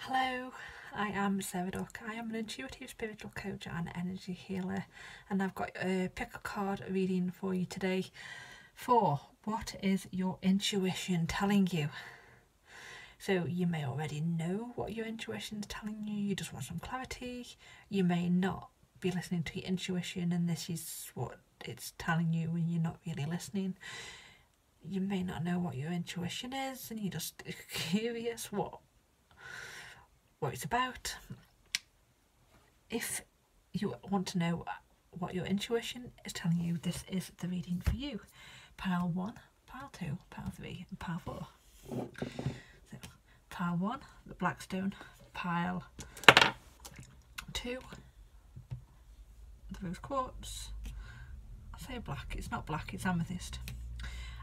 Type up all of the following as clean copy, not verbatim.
Hello, I am Sarah Duck. I am an intuitive spiritual coach and energy healer, and I've got a pick a card reading for you today for what is your intuition telling you. So you may already know what your intuition is telling you, you just want some clarity. You may not be listening to your intuition and this is what it's telling you when you're not really listening. You may not know what your intuition is and you're just curious what it's about. If you want to know what your intuition is telling you, this is the reading for you. Pile 1, pile 2, pile 3 and pile 4. So pile 1, the Blackstone. Pile 2, the rose quartz. I say black, it's not black, it's amethyst.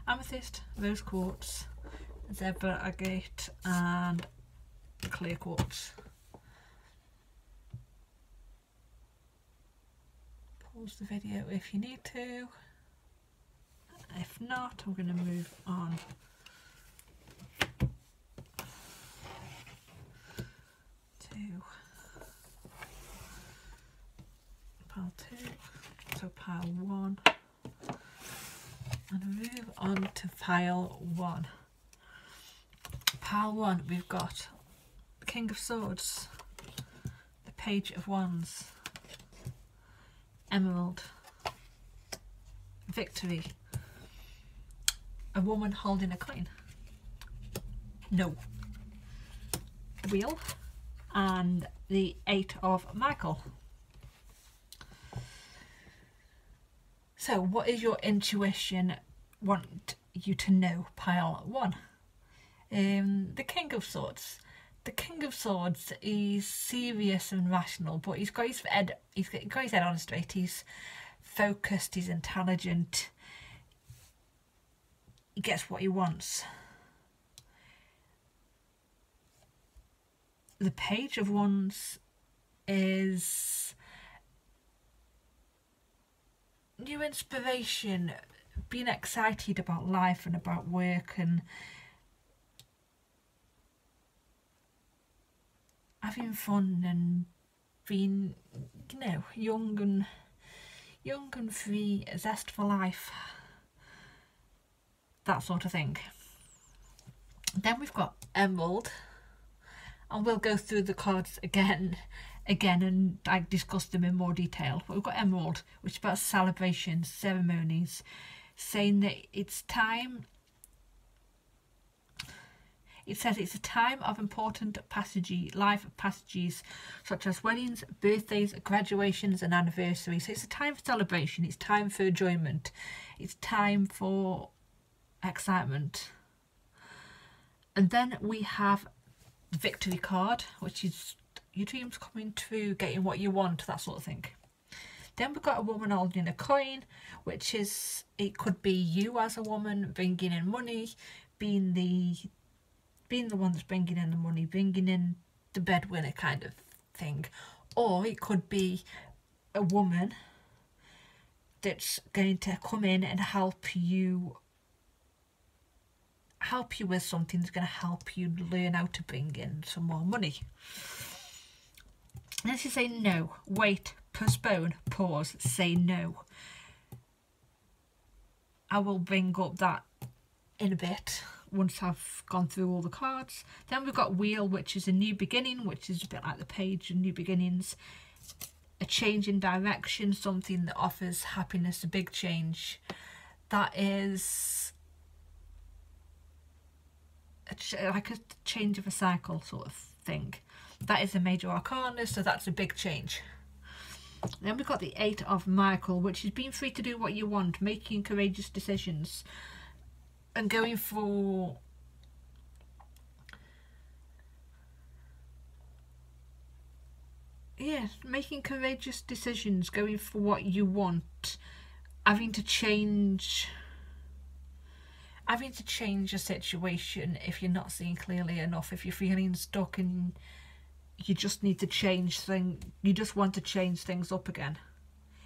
Amethyst, rose quartz, zebra agate and clear quartz. Pause the video if you need to. If not, I'm going to move on to pile 2, so pile 1, and move on to pile 1. Pile 1, we've got the King of Swords, the Page of Wands, Emerald, Victory, a woman holding a coin, no, the Wheel, and the 8 of Michael. So what is your intuition want you to know? Pile 1. The King of Swords. The King of Swords is serious and rational, but he's got his head on straight. He's focused, he's intelligent, he gets what he wants. The Page of Wands is new inspiration, being excited about life and about work and having fun and being, you know, young and free, a zest for life, that sort of thing. Then we've got Emerald, and we'll go through the cards again and I discuss them in more detail. But we've got Emerald, which is about celebrations, ceremonies, saying that it's time. It says it's a time of important life passages such as weddings, birthdays, graduations and anniversaries. So it's a time for celebration, it's time for enjoyment, it's time for excitement. And then we have the Victory card, which is your dreams coming true, getting what you want, that sort of thing. Then we've got a woman holding a coin, which is, it could be you as a woman bringing in money, being the one that's bringing in the money, bringing in the breadwinner kind of thing. Or it could be a woman that's going to come in and help you with something that's going to help you learn how to bring in some more money. And if you say no, wait, postpone, pause, say no. I will bring up that in a bit once I've gone through all the cards. Then we've got Wheel, which is a new beginning, which is a bit like the Page of New Beginnings. A change in direction, something that offers happiness, a big change. That is like a change of a cycle sort of thing. That is a major arcana, so that's a big change. Then we've got the 8 of Michael, which is being free to do what you want, making courageous decisions and going for making courageous decisions, going for what you want, having to change a situation if you're not seeing clearly enough, if you're feeling stuck and you just need to change things, you just want to change things up again.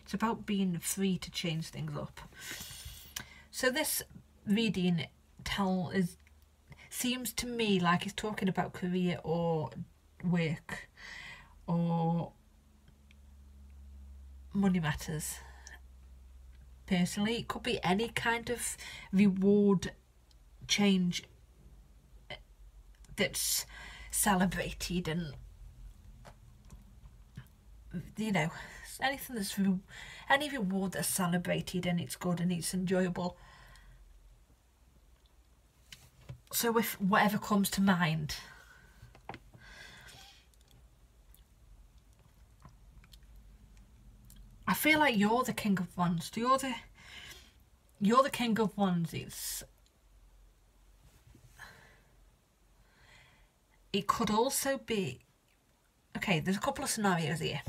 It's about being free to change things up. So this reading seems to me like it's talking about career or work or money matters. Personally, it could be any kind of reward change that's celebrated, and you know, anything that's any reward that's celebrated and it's good and it's enjoyable. So if whatever comes to mind, I feel like you're the King of Wands. You're the King of Wands. It could also be, okay, there's a couple of scenarios here.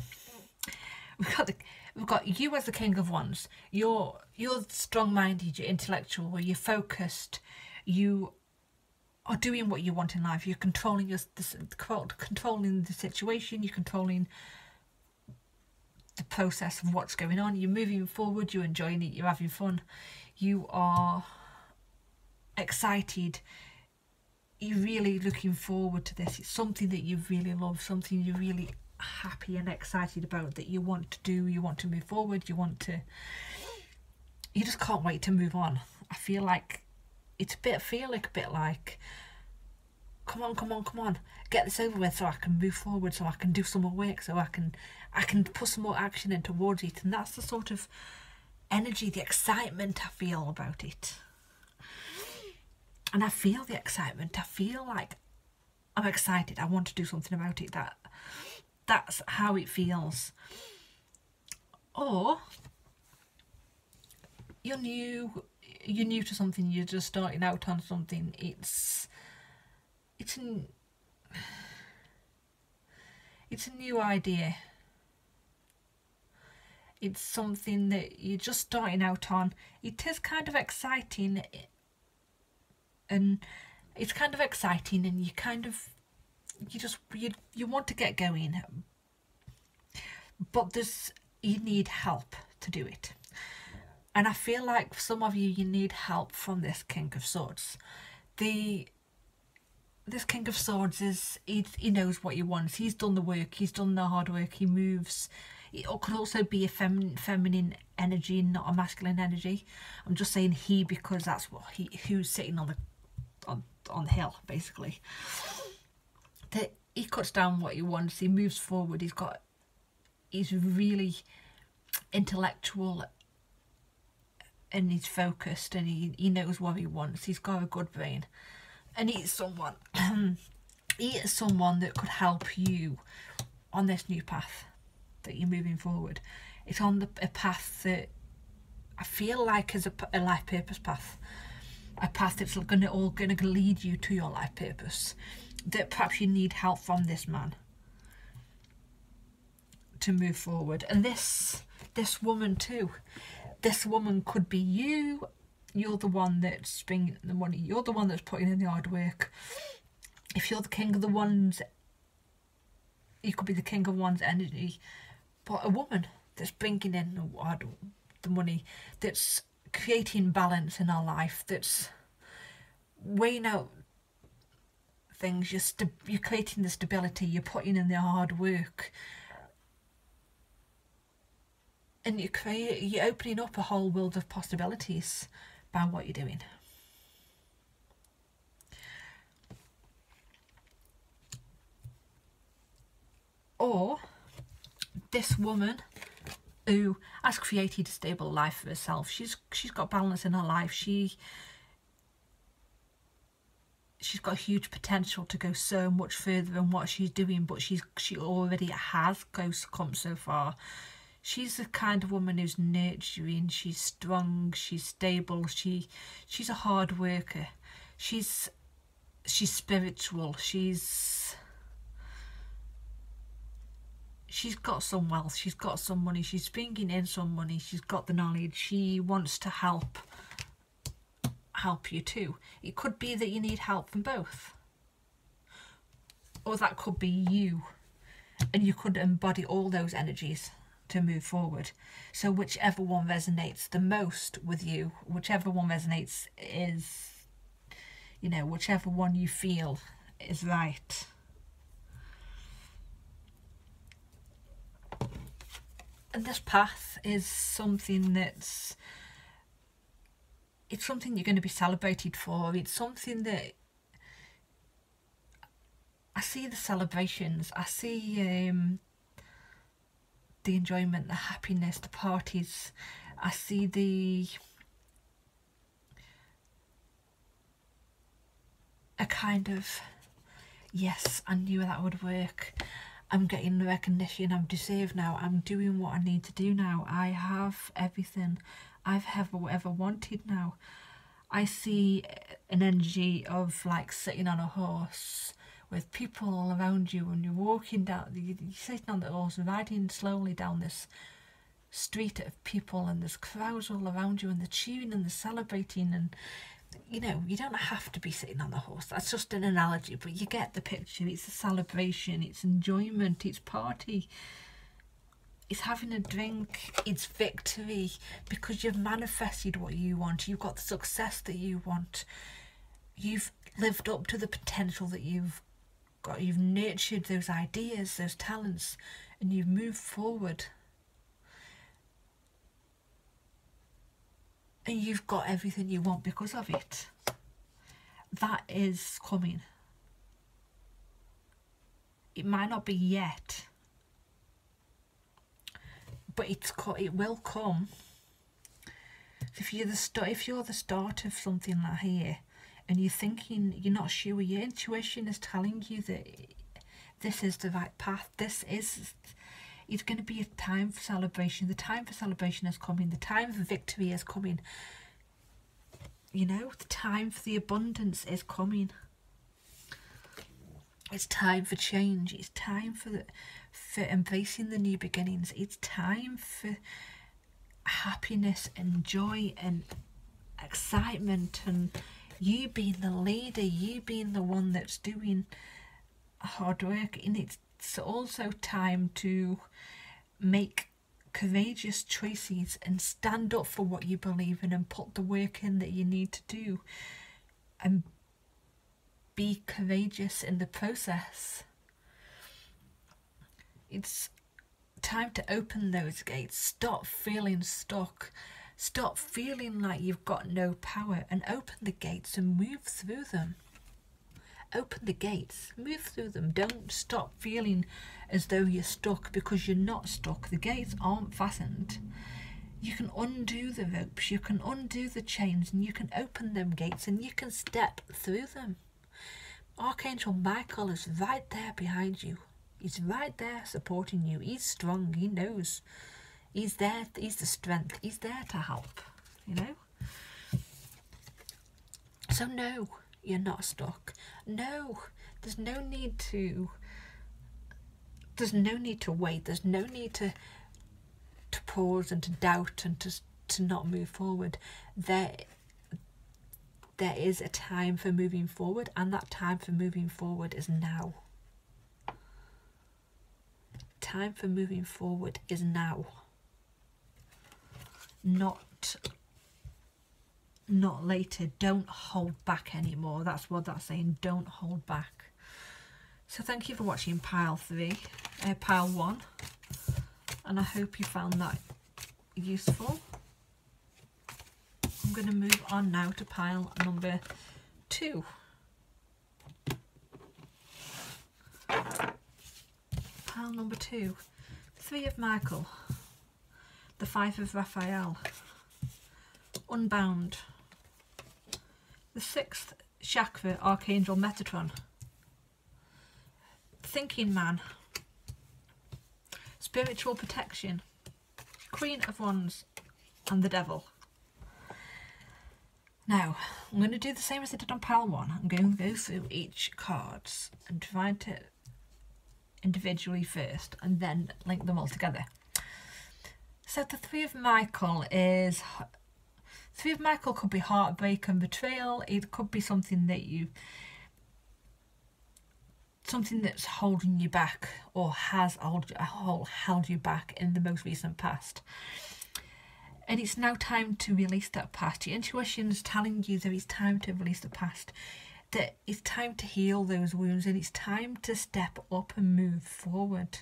We've got you as the King of Wands. You're strong-minded, you're intellectual, you're focused, you are doing what you want in life. You're controlling controlling the situation. You're controlling the process of what's going on. You're moving forward. You're enjoying it. You're having fun. You are excited. You're really looking forward to this. It's something that you really love. Something you're really happy and excited about, that you want to do. You want to move forward. You just can't wait to move on. I feel like it's a bit like, come on, get this over with so I can move forward, so I can do some more work, so I can put some more action in towards it. And that's the sort of energy, the excitement I feel about it. And I feel the excitement. I feel like I'm excited. I want to do something about it. That's how it feels. Or you're new to something, you're just starting out on something. It's a new idea. It's something that you're just starting out on. It is kind of exciting, and you want to get going, but you need help to do it. And I feel like for some of you need help from this King of Swords. This King of Swords he knows what he wants. He's done the work. He's done the hard work. He moves. It could also be a feminine energy, not a masculine energy. I'm just saying he, because that's what who's sitting on the hill, basically. That he cuts down what he wants. He moves forward. He's really intellectual, and he's focused, and he knows what he wants. He's got a good brain, and he is someone that could help you on this new path that you're moving forward. It's on a path that I feel like is a life purpose path, a path that's all going to lead you to your life purpose. That perhaps you need help from this man to move forward. And this woman too. This woman could be you. You're the one that's bringing the money. You're the one that's putting in the hard work. If you're the King of the Wands, you could be the King of Wands energy. But a woman that's bringing in the money, that's creating balance in our life, that's weighing out things. You're creating the stability. You're putting in the hard work. And you're opening up a whole world of possibilities by what you're doing. Or this woman who has created a stable life for herself. She's got balance in her life. She's got huge potential to go so much further than what she's doing, but she already has come so far. She's the kind of woman who's nurturing, she's strong, she's stable, she's a hard worker, she's spiritual, she's got some wealth, she's got some money, she's bringing in some money, she's got the knowledge, she wants to help you too. It could be that you need help from both, or that could be you, and you could embody all those energies to move forward. So whichever one resonates the most with you, whichever one resonates whichever one you feel is right. And this path is something that's, it's something you're going to be celebrated for. It's something that, I see the celebrations, I see the enjoyment, the happiness, the parties. I see a kind of, yes, I knew that would work. I'm getting the recognition I'm deserved now. I'm doing what I need to do now. I have everything I've ever wanted now. I see an energy of like sitting on a horse with people all around you, and you're walking down, you're sitting on the horse and riding slowly down this street of people, and there's crowds all around you, and they're cheering and they're celebrating, and you know, you don't have to be sitting on the horse. That's just an analogy, but you get the picture. It's a celebration, it's enjoyment, it's party, it's having a drink, it's victory, because you've manifested what you want. You've got the success that you want. You've lived up to the potential that you've got. You've nurtured those ideas, those talents, and you've moved forward. And you've got everything you want because of it. That is coming. It might not be yet, but it will come. If you're the start of something like here, and you're thinking, you're not sure, your intuition is telling you that this is the right path. It's going to be a time for celebration. The time for celebration is coming. The time for victory is coming. You know, the time for the abundance is coming. It's time for change. It's time for embracing the new beginnings. It's time for happiness and joy and excitement, and you being the leader, you being the one that's doing hard work. And it's also time to make courageous choices and stand up for what you believe in, and put the work in that you need to do, and be courageous in the process. It's time to open those gates. Stop feeling stuck. Stop feeling like you've got no power, and open the gates and move through them. Open the gates, move through them. Don't stop feeling as though you're stuck, because you're not stuck. The gates aren't fastened. You can undo the ropes, you can undo the chains, and you can open them gates, and you can step through them. Archangel Michael is right there behind you. He's right there supporting you. He's strong, he knows. He's there, he's the strength, he's there to help, you know. So no, you're not stuck. No, there's no need to wait. There's no need to pause and to doubt and to not move forward. There is a time for moving forward, and that time for moving forward is now. Time for moving forward is now. Not later. Don't hold back anymore. That's what that's saying. Don't hold back. So thank you for watching pile 1, and I hope you found that useful. I'm going to move on now to pile number 2. Pile number 2. 3 of Michael, the 5 of Raphael, Unbound, the 6th chakra, Archangel Metatron, Thinking Man, Spiritual Protection, Queen of Wands, and the Devil. Now, I'm going to do the same as I did on pile 1. I'm going to go through each cards and try to individually first, and then link them all together. So the 3 of Michael is... 3 of Michael could be heartbreak and betrayal. It could be something that something that's holding you back, or has held you back in the most recent past. And it's now time to release that past. Your intuition is telling you that it's time to release the past. That it's time to heal those wounds, and it's time to step up and move forward.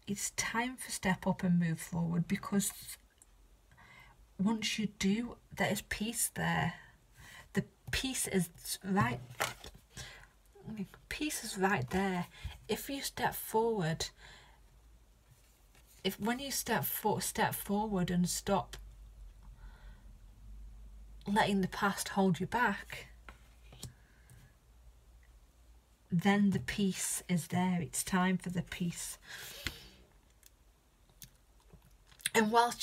It's time to step up and move forward, because once you do, there is peace there. The peace is right. Peace is right there. If you step forward, when you step forward and stop letting the past hold you back, then the peace is there. It's time for the peace. And while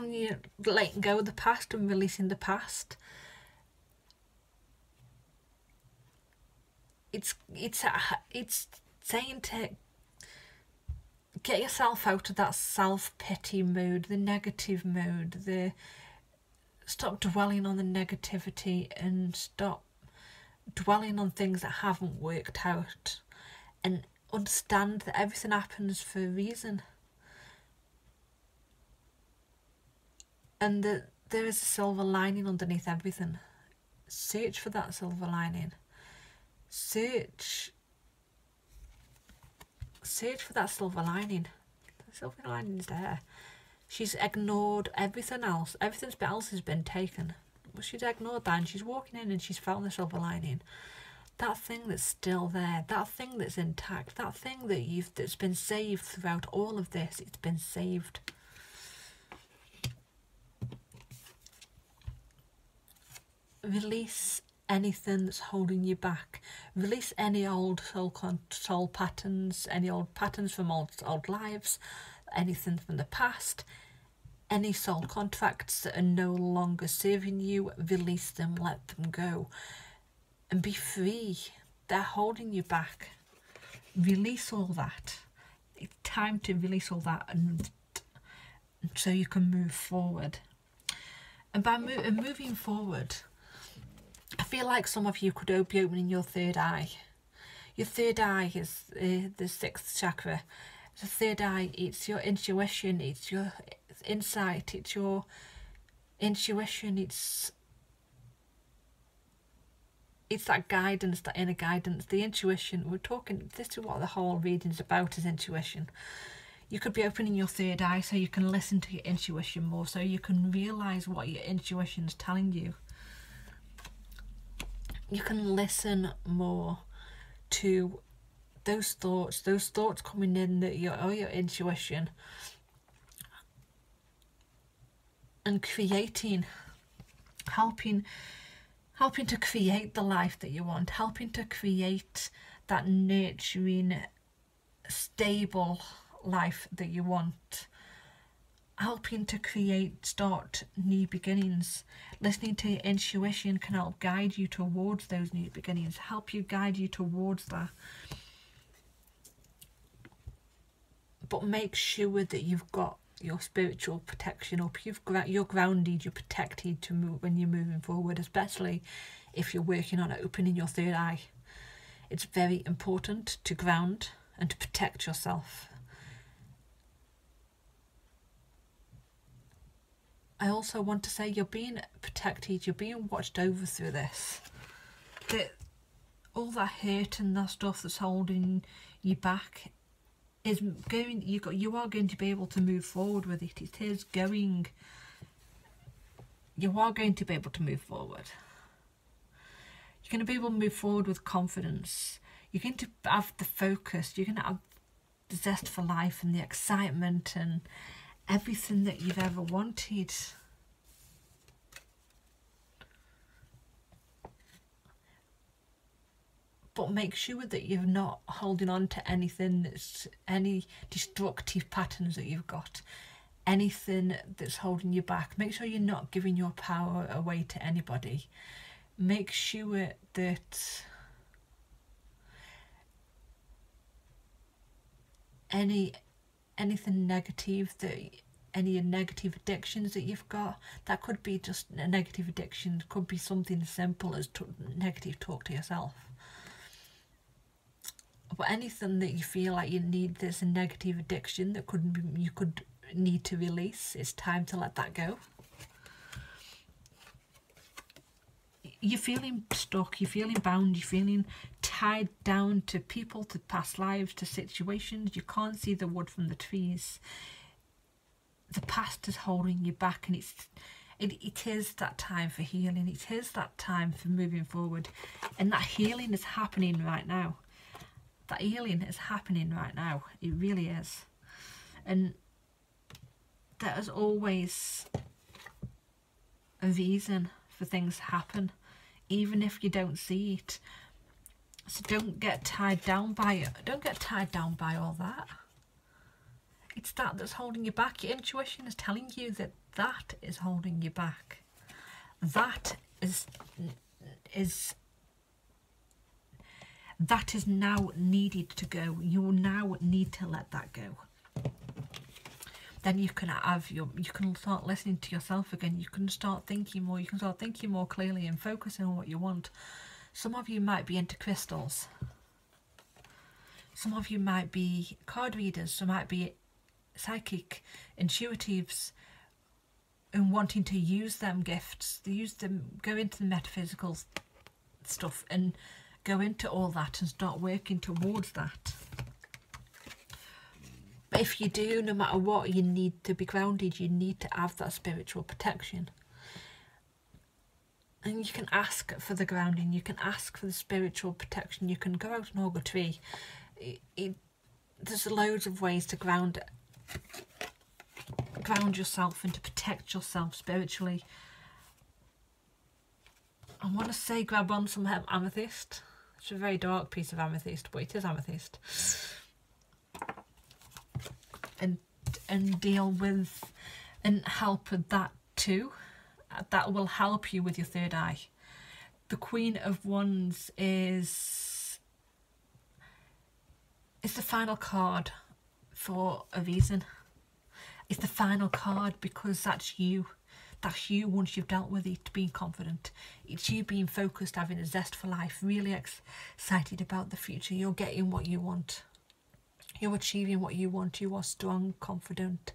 you're letting go of the past and releasing the past, it's saying to get yourself out of that self-pity mood, the negative mood, stop dwelling on the negativity and stop dwelling on things that haven't worked out, and understand that everything happens for a reason. And that there is a silver lining underneath everything. Search for that silver lining. Search for that silver lining. The silver lining is there. She's ignored everything else. Everything else has been taken. But she's ignored that, and she's walking in and she's found the silver lining. That thing that's still there, that thing that's intact, that thing that's been saved throughout all of this, it's been saved. Release anything that's holding you back. Release any old soul patterns, any old patterns from old lives, anything from the past, any soul contracts that are no longer serving you. Release them, let them go, and be free. They're holding you back. Release all that. It's time to release all that, and so you can move forward. And by moving forward, I feel like some of you could be opening your third eye. Your third eye is the sixth chakra. The third eye, it's your intuition, it's your insight, it's your intuition, it's that guidance, that inner guidance, the intuition. This is what the whole reading's about, is intuition. You could be opening your third eye so you can listen to your intuition more, so you can realise what your intuition's telling you. You can listen more to those thoughts coming in, that your intuition, and creating, helping to create the life that you want, helping to create that nurturing, stable life that you want, helping to start new beginnings. Listening to your intuition can help guide you towards those new beginnings, guide you towards that. But make sure that you've got your spiritual protection up. You're grounded, you're protected to move when you're moving forward, especially if you're working on opening your third eye. It's very important to ground and to protect yourself. I also want to say you're being protected, you're being watched over through this. That all that hurt and that stuff that's holding you back is going. You are going to be able to move forward with it. It is going. You are going to be able to move forward. You're going to be able to move forward with confidence. You're going to have the focus. You're going to have the zest for life and the excitement and everything that you've ever wanted. But make sure that you're not holding on to anything any destructive patterns that you've got, anything that's holding you back. Make sure you're not giving your power away to anybody. Make sure that anything negative, any negative addictions that you've got, that could be just a negative addiction, could be something as simple as negative talk to yourself. But anything that you feel like you need, there's a negative addiction that you could need to release, it's time to let that go. you're feeling stuck, you're feeling bound, you're feeling tied down to people, to past lives, to situations. You can't see the wood from the trees. The past is holding you back, and it is that time for healing. It is that time for moving forward, and that healing is happening right now. That healing is happening right now. It really is. And there is always a reason for things to happen, even if you don't see it. So don't get tied down by it. Don't get tied down by all that. It's that that's holding you back. Your intuition is telling you that that is holding you back. That is now needed to go. You now need to let that go. Then you can start listening to yourself again. You can start thinking more. You can start thinking more clearly and focusing on what you want. Some of you might be into crystals. Some of you might be card readers. Some might be psychic, intuitives, and wanting to use them gifts. Use them, go into the metaphysical stuff and go into all that and start working towards that. But if you do, no matter what, you need to be grounded. You need to have that spiritual protection. And you can ask for the grounding. You can ask for the spiritual protection. You can go out and hug a tree. There's loads of ways to ground yourself and to protect yourself spiritually. I want to say grab on some amethyst. It's a very dark piece of amethyst, but it is amethyst. And deal with and help with that too. That will help you with your third eye. The Queen of Wands is the final card for a reason. It's the final card because that's you. That's you once you've dealt with it, being confident. It's you being focused, having a zest for life, really excited about the future. You're getting what you want. You're achieving what you want. You are a strong, confident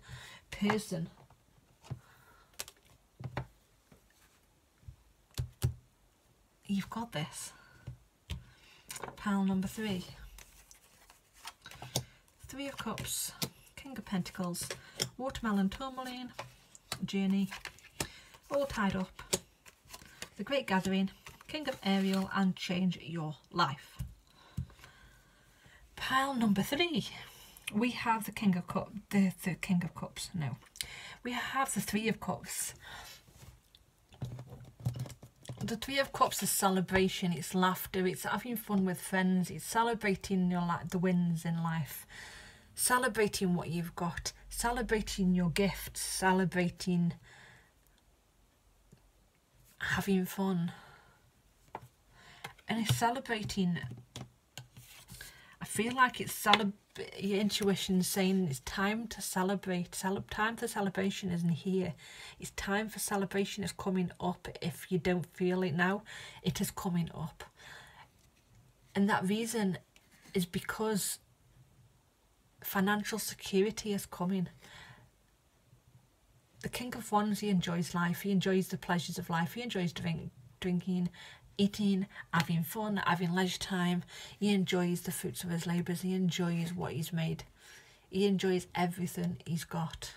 person. You've got this. Pile number 3. 3 of Cups, King of Pentacles, Watermelon Tourmaline, Journey, all tied up, The Great Gathering, King of Ariel, and Change Your Life. Pile number 3, we have the King of Cups, the King of Cups, no. We have the 3 of Cups. The 3 of Cups is celebration, it's laughter, it's having fun with friends, it's celebrating the wins in life, celebrating what you've got, celebrating your gifts, celebrating having fun. And it's celebrating, I feel like it's your intuition saying it's time to celebrate. Time for celebration isn't here. It's time for celebration is coming up. If you don't feel it now, it is coming up. And that reason is because financial security is coming. The King of Wands, he enjoys life. He enjoys the pleasures of life. He enjoys drinking, eating, having fun, having leisure time. He enjoys the fruits of his labours. He enjoys what he's made. He enjoys everything he's got.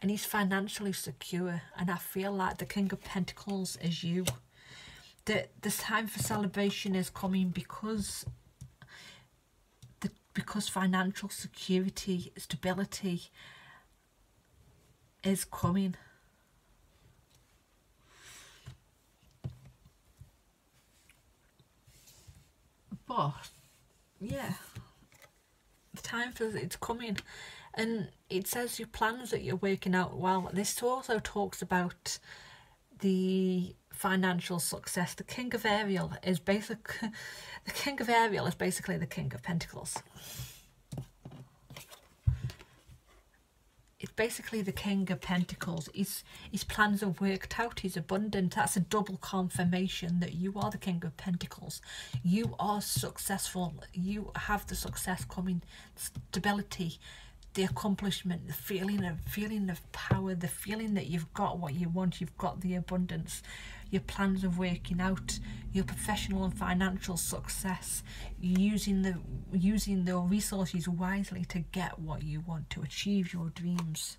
And he's financially secure. And I feel like the King of Pentacles is you. This time for celebration is coming because financial security, stability is coming. But yeah, the time for it's coming, and it says your plans that you're working out well. This also talks about the financial success. The King of Ariel is basically the King of Pentacles. It's basically the King of Pentacles. His plans are worked out. He's abundant. That's a double confirmation that you are the King of Pentacles. You are successful. You have the success coming. Stability, the accomplishment, the feeling of power, the feeling that you've got what you want. You've got the abundance. your plans of working out, your professional and financial success, using the resources wisely to get what you want, to achieve your dreams.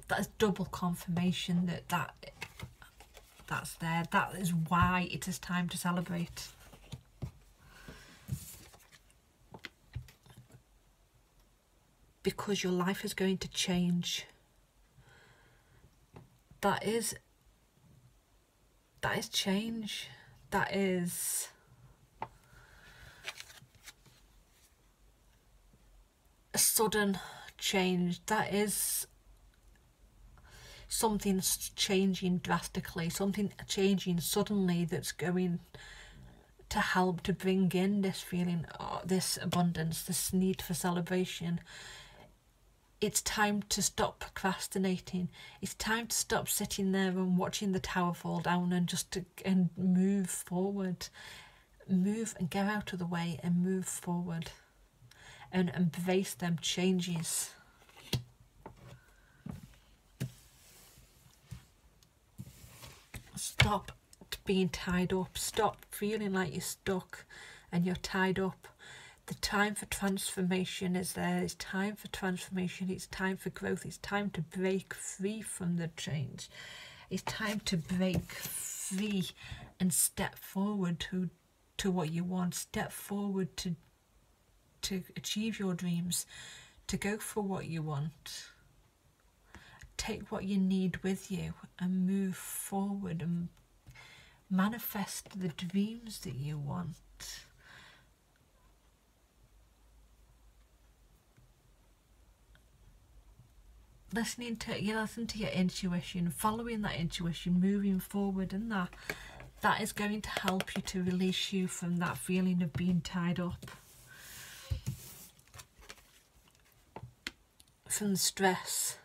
That's double confirmation that's there. That is why it is time to celebrate. Because your life is going to change. That is change. That is a sudden change. That is something changing drastically, something changing suddenly that's going to help to bring in this feeling, this abundance, this need for celebration. It's time to stop procrastinating. It's time to stop sitting there and watching the tower fall down and move forward. Move and get out of the way and move forward and embrace them changes. Stop being tied up. Stop feeling like you're stuck and you're tied up. The time for transformation is there. It's time for transformation. It's time for growth. It's time to break free from the change. It's time to break free and step forward to what you want. Step forward to achieve your dreams, to go for what you want. Take what you need with you and move forward and manifest the dreams that you want. Listen to your intuition, following that intuition, moving forward, and that is going to help you to release you from that feeling of being tied up, from the stress.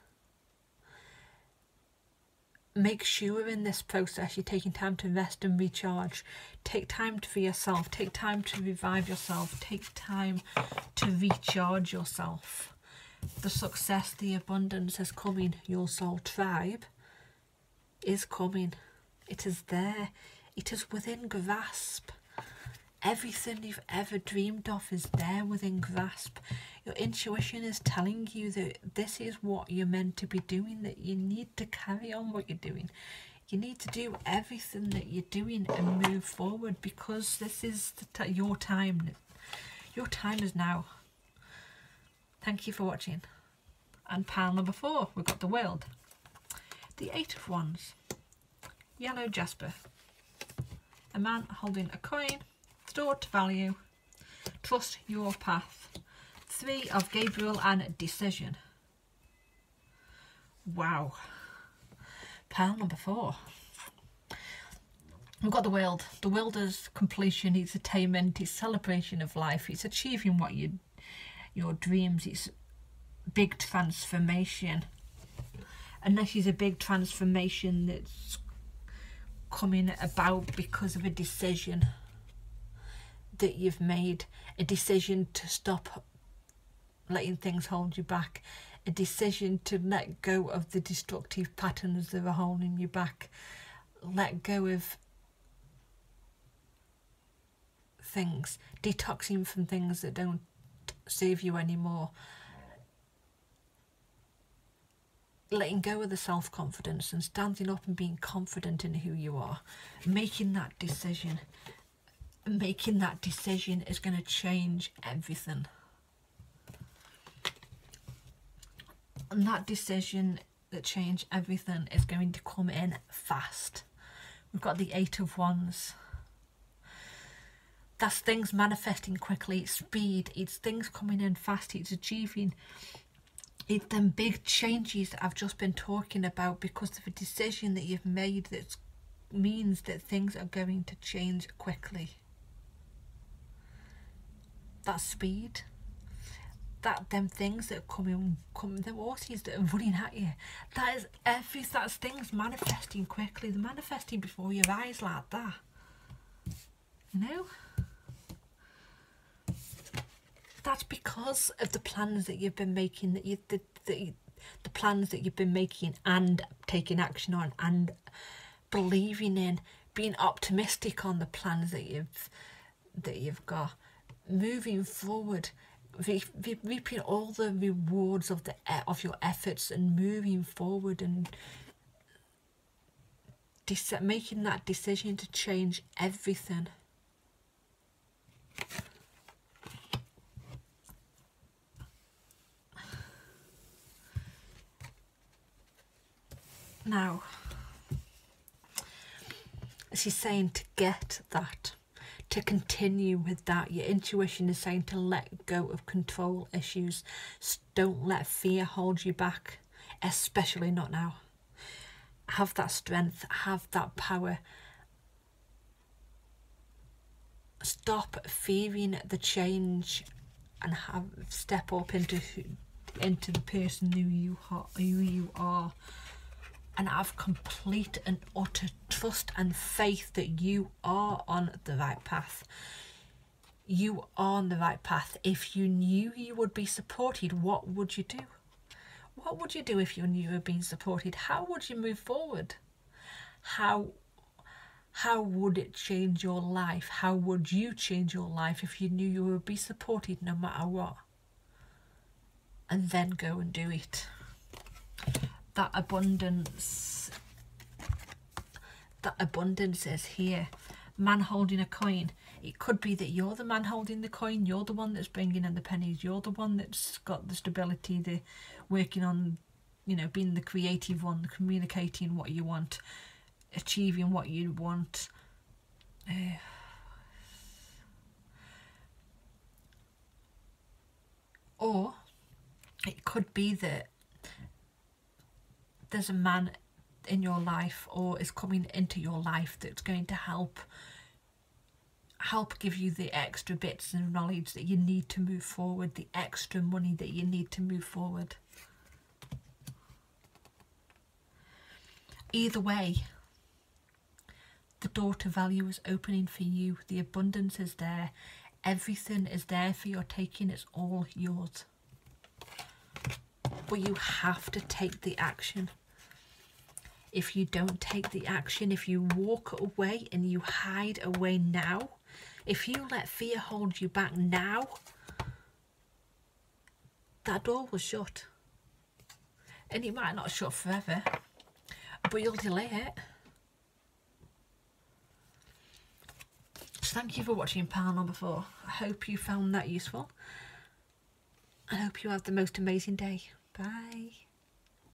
Make sure in this process you're taking time to rest and recharge. Take time for yourself. Take time to revive yourself. Take time to recharge yourself. The success, the abundance is coming. Your soul tribe is coming. It is there. It is within grasp. Everything you've ever dreamed of is there within grasp. Your intuition is telling you that this is what you're meant to be doing, that you need to carry on what you're doing. You need to do everything that you're doing and move forward, because this is your time. Your time is now. Thank you for watching. And pile number 4, we've got the World. The 8 of Wands. Yellow jasper. A man holding a coin. Stored to value. Trust your path. 3 of Gabriel and decision. Wow. Pile number 4. We've got the World. The World is completion, it's attainment, it's celebration of life, it's achieving what your dreams, it's big transformation. And this is a big transformation that's coming about because of a decision that you've made, a decision to stop letting things hold you back, a decision to let go of the destructive patterns that are holding you back, let go of things, detoxing from things that don't serve you anymore, letting go of the self-confidence and standing up and being confident in who you are, making that decision. Making that decision is going to change everything. And that decision that changed everything is going to come in fast. We've got the 8 of Wands. That's things manifesting quickly, it's speed, it's things coming in fast, it's achieving. It's them big changes that I've just been talking about because of a decision that you've made that means that things are going to change quickly. That speed, them things that are coming, the horses that are running at you, that's things manifesting quickly. They're manifesting before your eyes like that. You know? That's because of the plans that you've been making, that the plans that you've been making and taking action on and believing in, being optimistic on the plans that you've got, moving forward, reaping all the rewards of your efforts and moving forward and making that decision to change everything. Now, she's saying to get that, to continue with that. Your intuition is saying to let go of control issues. Don't let fear hold you back, especially not now. Have that strength, have that power. Stop fearing the change and step up into the person who you are. And have complete and utter trust and faith that you are on the right path. You are on the right path. If you knew you would be supported, what would you do? What would you do if you knew you were being supported? How would you move forward? How would it change your life? How would you change your life if you knew you would be supported no matter what? And then go and do it. That abundance is here. Man holding a coin. It could be that you're the man holding the coin. You're the one that's bringing in the pennies. You're the one that's got the stability, the working on, being the creative one, communicating what you want, achieving what you want. Or it could be that there's a man in your life or is coming into your life that's going to help give you the extra bits and knowledge that you need to move forward, the extra money that you need to move forward. Either way, the door to value is opening for you. The abundance is there. Everything is there for your taking. It's all yours. But you have to take the action. If you don't take the action, if you walk away and you hide away now, if you let fear hold you back now, that door will shut. And it might not shut forever, but you'll delay it. So thank you for watching pile number 4. I hope you found that useful. I hope you have the most amazing day. Bye.